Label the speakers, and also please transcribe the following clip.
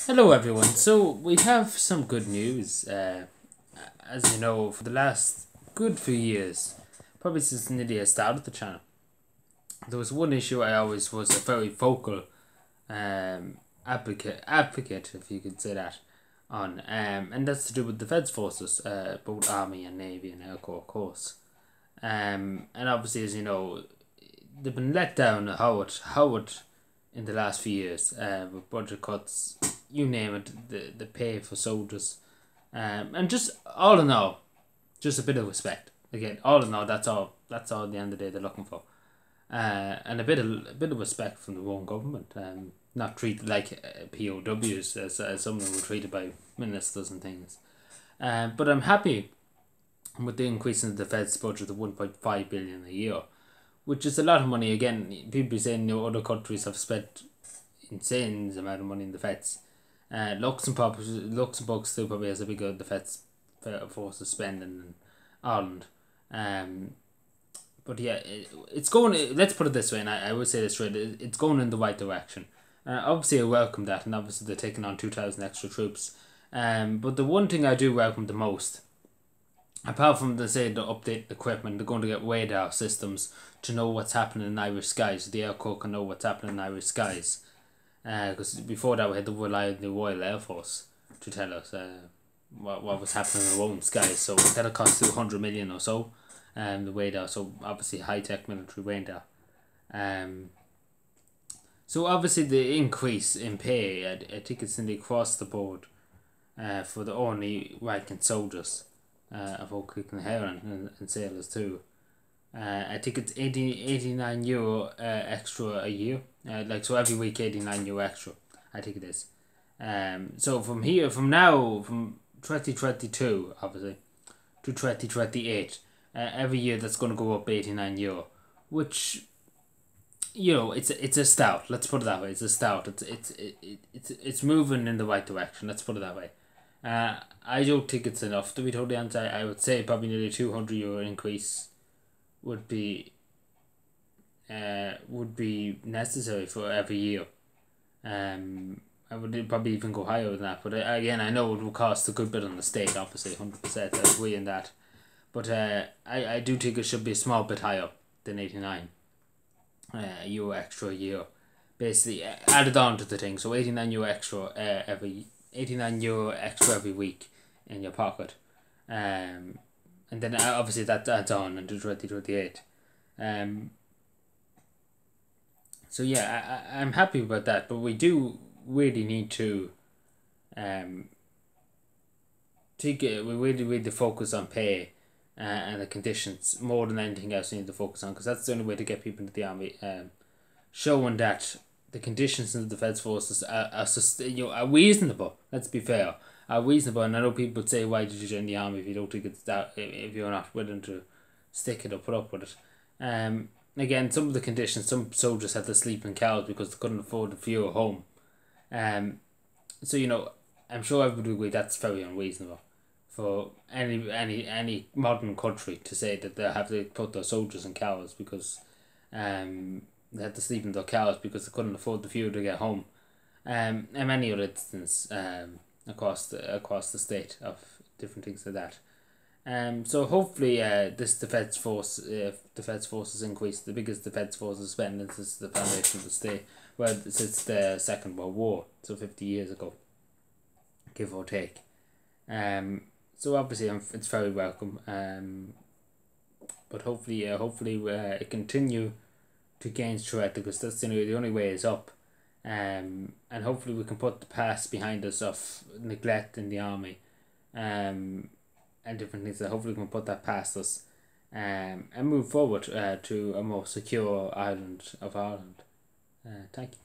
Speaker 1: Hello everyone. So we have some good news. As you know, for the last good few years, probably since nearly I started the channel, there was one issue I always was a very vocal advocate, if you could say that, on, and that's to do with the Feds forces, both Army and Navy and Air Corps, of course. And obviously, as you know, they've been let down Howard in the last few years, with budget cuts, you name it, the pay for soldiers, and just all in all, just a bit of respect. Again, all in all, that's all. That's all. At the end of the day, they're looking for, and a bit of respect from the own government. Not treated like POWs as some of them were treated by ministers and things. But I'm happy with the increase in the defence budget of 1.5 billion a year, which is a lot of money. Again, people saying other countries have spent insane amount of money in defence. Luxembourg still probably has a bigger defence force to spend in Ireland. But yeah, it's going. Let's put it this way, and I would say this straight. It's going in the right direction. Obviously, I welcome that, and obviously they're taking on 2,000 extra troops. But the one thing I do welcome the most, apart from the update equipment, they're going to get radar systems to know what's happening in Irish skies. The Air Corps can know what's happening in Irish skies. Because before that we had to rely on the Royal Air Force to tell us what was happening in our own skies. So that'll cost 200 million or so, the radar. So obviously high tech military radar. So obviously the increase in pay, I think it's in the across the board, for the only ranking soldiers, of all kicking hair and sailors too. I think it's 89 euro extra a year. So every week 89 euro extra. I think it is. So from 2022 obviously to 2028, every year that's going to go up 89 euro, which, it's a start. Let's put it that way. It's a start. It's moving in the right direction. Let's put it that way. I don't think it's enough, to be totally honest. I would say probably nearly 200 euro increase would be necessary for every year. I would probably even go higher than that, but again, I know it will cost a good bit on the state. Obviously, 100%. I agree in that, but I do think it should be a small bit higher than 89 euro extra a year, basically added on to the thing. So 89 euro extra every week in your pocket. And then obviously that adds on into 2028. So yeah, I'm happy about that, but we do really need to we really need to focus on pay, and the conditions more than anything else. We need to focus on, because that's the only way to get people into the army. Showing that the conditions in the defence forces are reasonable. Let's be fair, are reasonable. And I know people would say, why did you join the army if you don't think it's that, if you're not willing to stick it or put up with it. Again, some of the conditions, some soldiers had to sleep in cows because they couldn't afford the fuel home. So I'm sure everybody would agree that's very unreasonable for any modern country to say that they have to put their soldiers in cows because they had to sleep in their cows because they couldn't afford the fuel to get home. And many other instances across the state of different things like that. So hopefully this defence forces increase, the biggest defence forces spending since the foundation of the state, since the Second World War, so 50 years ago, give or take. So obviously it's very welcome. But hopefully it continue to gain strength, because that's the only way is up. And hopefully we can put the past behind us of neglect in the army, and different things. That hopefully we can put that past us, and move forward to a more secure Ireland. Thank you.